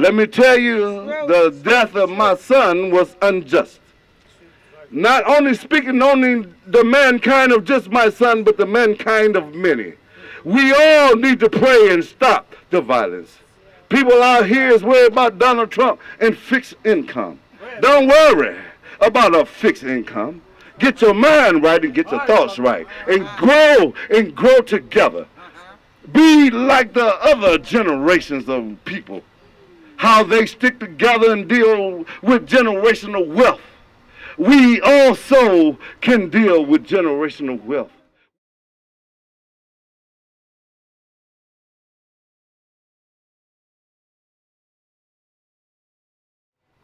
Let me tell you, the death of my son was unjust. Not only speaking only the mankind of just my son, but the mankind of many. We all need to pray and stop the violence. People out here is worried about Donald Trump and fixed income. Don't worry about a fixed income. Get your mind right and get your thoughts right. And grow together. Be like the other generations of people. How they stick together and deal with generational wealth. We also can deal with generational wealth.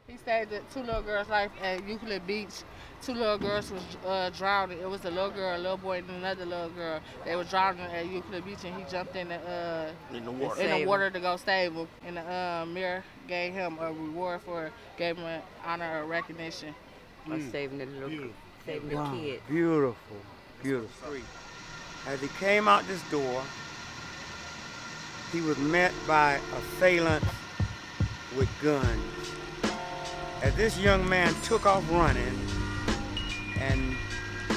He saved two little girls' life at Euclid Beach. Two little girls was drowning. It was a little girl, a little boy, and another little girl. They were drowning at Euclid Beach, and he jumped in the water to go save them. And the mayor gave him a reward gave him an honor or recognition. Of saving the kid. Beautiful, beautiful. As he came out this door, he was met by assailants with guns. As this young man took off running, and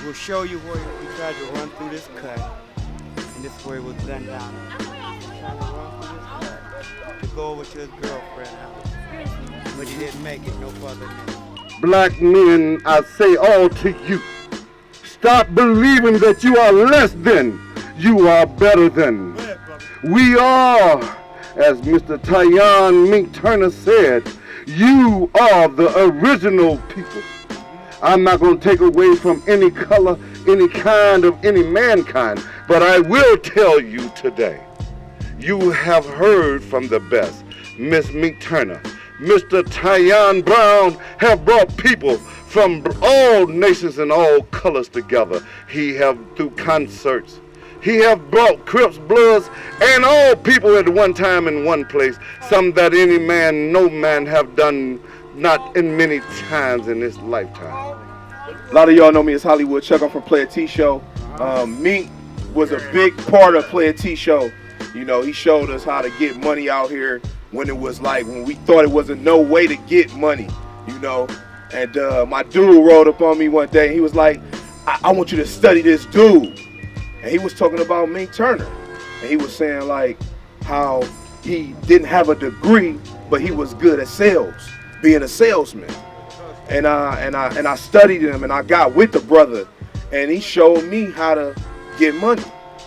we'll show you where he tried to run through this cut, and this is where he was gunned down. Trying to run through this cut to go over to his girlfriend's house, but he didn't make it no further than that. Black men, I say all to you, stop believing that you are less than, you are better than. We are, as Mr. Tiyon Mink Turner said, you are the original people. I'm not going to take away from any color, any kind of any mankind, but I will tell you today, you have heard from the best. Miss Mink Turner, Mr. Tiyon Brown have brought people from all nations and all colors together. He have, through concerts, he have brought Crips, Bloods, and all people at one time in one place, some that any man, no man have done, not in many times in this lifetime. A lot of y'all know me as Hollywood Chuck. I'm from Player T Show. Mink was a big part of Player T Show. You know, he showed us how to get money out here when it was like, when we thought it wasn't no way to get money, you know. And my dude rolled up on me one day, and he was like, I want you to study this dude. And he was talking about Mink Turner. And he was saying like how he didn't have a degree, but he was good at sales, being a salesman. And I studied him, and I got with the brother, and he showed me how to get money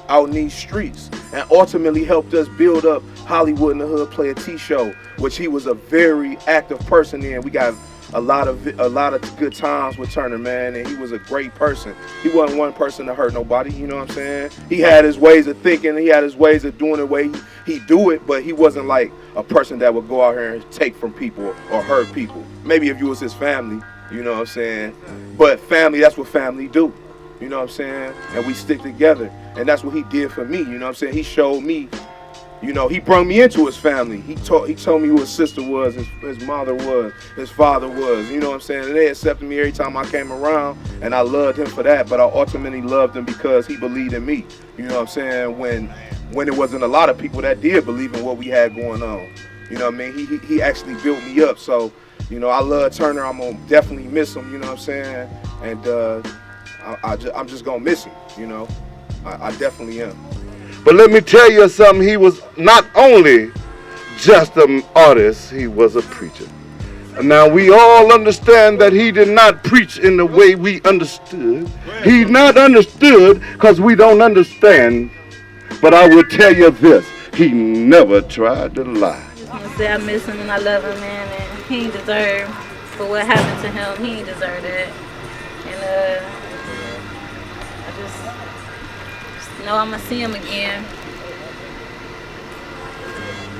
out in these streets, and ultimately helped us build up Hollywood in the Hood Player T Show, which he was a very active person in. We got a lot of good times with Turner, man, and he was a great person. He wasn't one person to hurt nobody, you know what I'm saying? He had his ways of thinking, he had his ways of doing the way he do it, but he wasn't like a person that would go out here and take from people or hurt people. Maybe if you was his family, you know what I'm saying? But family, that's what family do, you know what I'm saying? And we stick together, and that's what he did for me, you know what I'm saying? He showed me, you know, he brought me into his family. He told me who his sister was, his mother was, his father was, you know what I'm saying? And they accepted me every time I came around, and I loved him for that, but I ultimately loved him because he believed in me, you know what I'm saying? When it wasn't a lot of people that did believe in what we had going on, you know what I mean? He actually built me up, so, you know, I love Turner. I'm gonna definitely miss him, you know what I'm saying? And I'm just gonna miss him, you know? I definitely am. But let me tell you something, he was not only just an artist, he was a preacher. Now we all understand that he did not preach in the way we understood. He not understood because we don't understand. But I will tell you this, he never tried to lie. I just want to say I miss him and I love him, man, and he ain't deserve for what happened to him. He ain't deserve that. And I just know I'm going to see him again.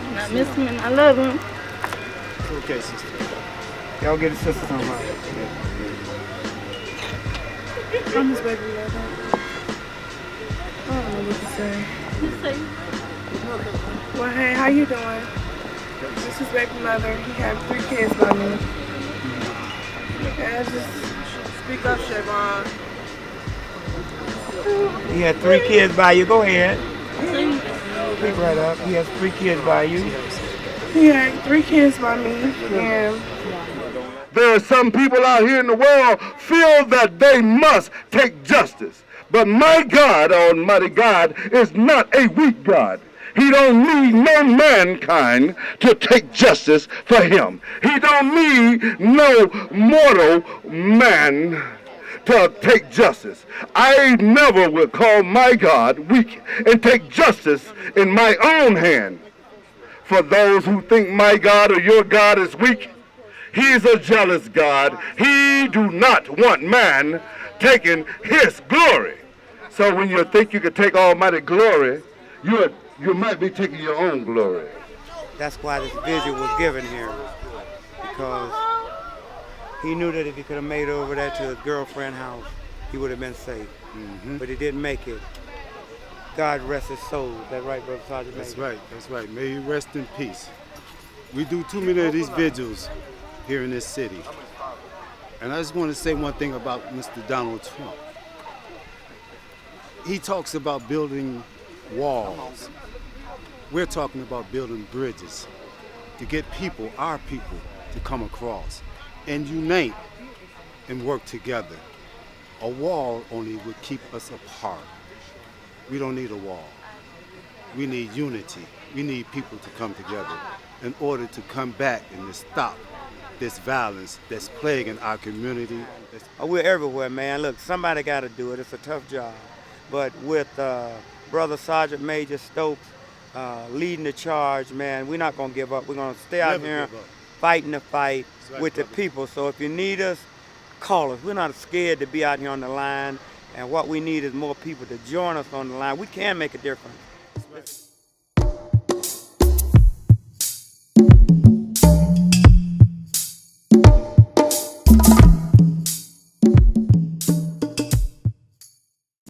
And I miss him and I love him. Okay, sister. Y'all get a sister something. I'm his baby mother. I don't know what to say. Well, hey, how you doing? This is baby mother. He had 3 kids by me. Yeah, just speak up, Chevron. He had 3 kids by you. Go ahead. Speak right up. He has 3 kids by you. He had 3 kids by me, and There are some people out here in the world feel that they must take justice. But my God, Almighty God, is not a weak God. He don't need no mankind to take justice for him. He don't need no mortal man to take justice. I never will call my God weak and take justice in my own hand. For those who think my God or your God is weak, he's a jealous God. He do not want man taking his glory. So when you think you can take almighty glory, you might be taking your own glory. That's why this vigil was given here, because he knew that if he could have made it over there to his girlfriend's house, he would have been safe. But he didn't make it. God rest his soul. Is that right, Brother Sergeant? That's right, that's right. May he rest in peace. We do too many of these vigils here in this city. And I just want to say one thing about Mr. Donald Trump. He talks about building walls. We're talking about building bridges to get people, our people, to come across and unite and work together. A wall only would keep us apart. We don't need a wall. We need unity. We need people to come together in order to come back and to stop this violence that's plaguing our community. We're everywhere, man. Look, somebody got to do it. It's a tough job. But with Brother Sergeant Major Stokes leading the charge, man, we're not going to give up. We're going to stay out here fighting the fight with the people. So if you need us, call us. We're not scared to be out here on the line. And what we need is more people to join us on the line. We can make a difference.